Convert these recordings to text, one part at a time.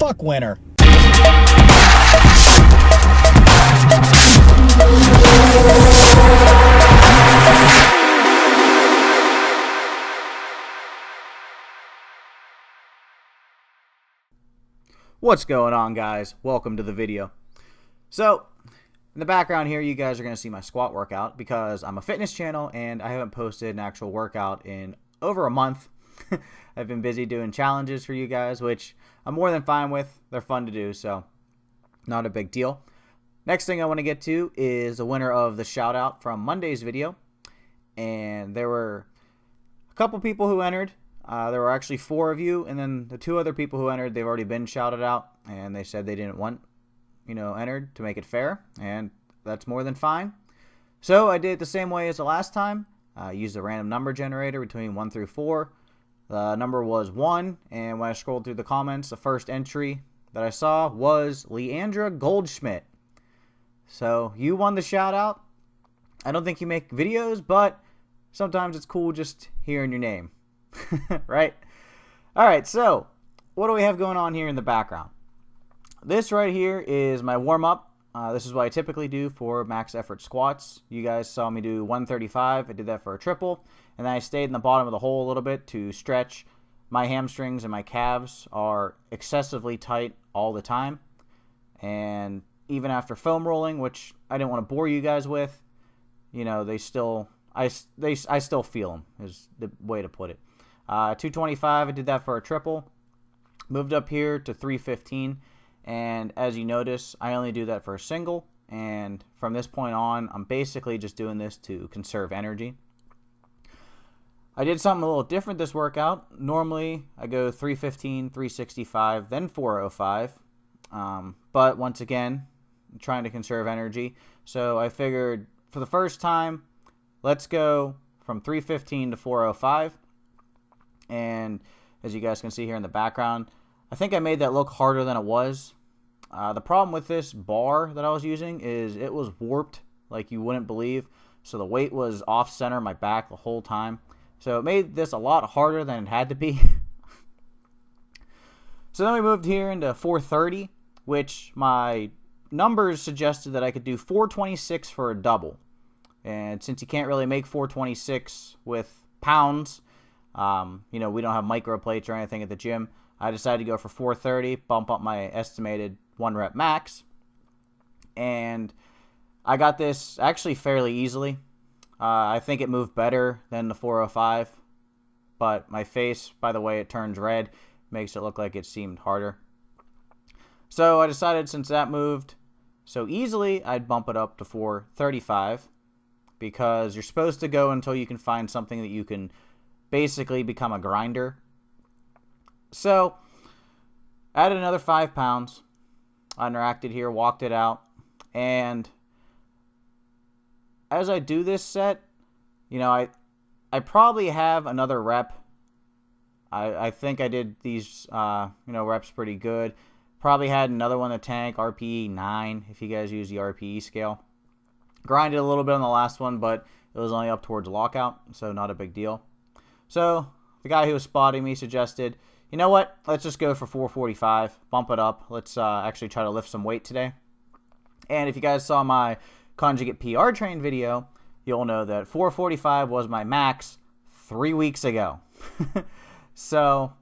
Fuck winter. What's going on, guys? Welcome to the video. So, in the background here, you guys are going to see my squat workout because I'm a fitness channel and I haven't posted an actual workout in over a month. I've been busy doing challenges for you guys, which I'm more than fine with. They're fun to do, so not a big deal. Next thing I want to get to is the winner of the shout out from Monday's video. And there were a couple people who entered. There were actually 4 of you, and then the 2 other people who entered, they've already been shouted out, and they said they didn't want, entered to make it fair, and that's more than fine. So I did it the same way as the last time. I used a random number generator between 1 through 4. The number was 1, and when I scrolled through the comments, the first entry that I saw was Leandra Goldschmidt. So you won the shout out. I don't think you make videos, but sometimes it's cool just hearing your name. Right? Alright, so what do we have going on here in the background? This right here is my warm-up. This is what I typically do for max effort squats. You guys saw me do 135. I did that for a triple. And then I stayed in the bottom of the hole a little bit to stretch. My hamstrings and my calves are excessively tight all the time. And even after foam rolling, which I didn't want to bore you guys with, they still, I still feel them, is the way to put it. 225, I did that for a triple. Moved up here to 315. And as you notice, I only do that for a single. And from this point on, I'm basically just doing this to conserve energy. I did something a little different this workout. Normally, I go 315, 365, then 405. But once again, I'm trying to conserve energy. So I figured for the first time, let's go from 315 to 405. And as you guys can see here in the background, I think I made that look harder than it was. The problem with this bar that I was using is it was warped like you wouldn't believe. So the weight was off center my back the whole time. So it made this a lot harder than it had to be. So then we moved here into 430, which my numbers suggested that I could do 426 for a double. And since you can't really make 426 with pounds, we don't have micro plates or anything at the gym, I decided to go for 430, bump up my estimated 1 rep max. And I got this actually fairly easily. I think it moved better than the 405, but my face, by the way it turns red, makes it look like it seemed harder. So I decided since that moved so easily, I'd bump it up to 435, because you're supposed to go until you can find something that you can basically become a grinder. So added another 5 pounds, interacted here, walked it out, and as I do this set, I probably have another rep. I think I did these reps pretty good. Probably had another one in the tank, RPE 9 if you guys use the RPE scale. Grinded a little bit on the last one, but it was only up towards lockout, so not a big deal. So the guy who was spotting me suggested, you know what, let's just go for 445, bump it up. Let's actually try to lift some weight today. And if you guys saw my conjugate PR train video, you'll know that 445 was my max 3 weeks ago. So,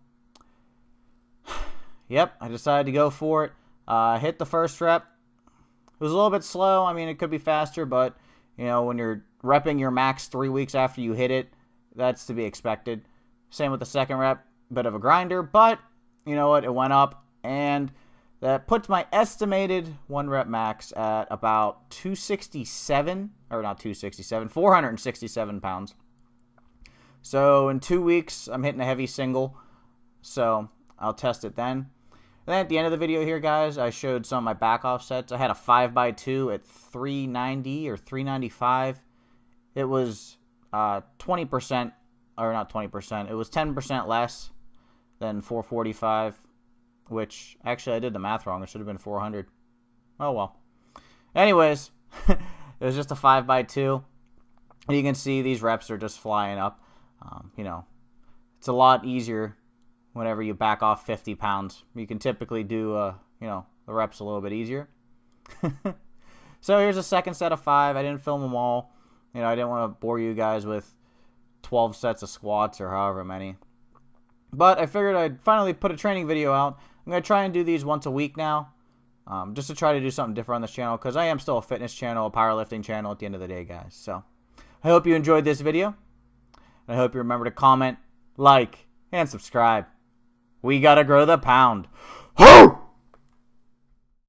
yep, I decided to go for it. I hit the first rep. It was a little bit slow. I mean, it could be faster, but, when you're repping your max 3 weeks after you hit it, that's to be expected. Same with the second rep, bit of a grinder, but you know what, it went up, and that puts my estimated 1 rep max at about 267, or not 267, 467 pounds. So in 2 weeks, I'm hitting a heavy single, so I'll test it then. And then at the end of the video here, guys, I showed some of my back offsets. I had a 5x2 at 390 or 395. It was 20%, or not 20%, it was 10% less than 445, which actually I did the math wrong. It should have been 400. Oh well. Anyways, it was just a 5x2. You can see these reps are just flying up. It's a lot easier whenever you back off 50 pounds. You can typically do, the reps a little bit easier. So here's a second set of 5. I didn't film them all. I didn't want to bore you guys with 12 sets of squats or however many. But I figured I'd finally put a training video out. I'm going to try and do these once a week now. Just to try to do something different on this channel, because I am still a fitness channel, a powerlifting channel at the end of the day, guys. So I hope you enjoyed this video. And I hope you remember to comment, like, and subscribe. We got to grow the pound. Ho!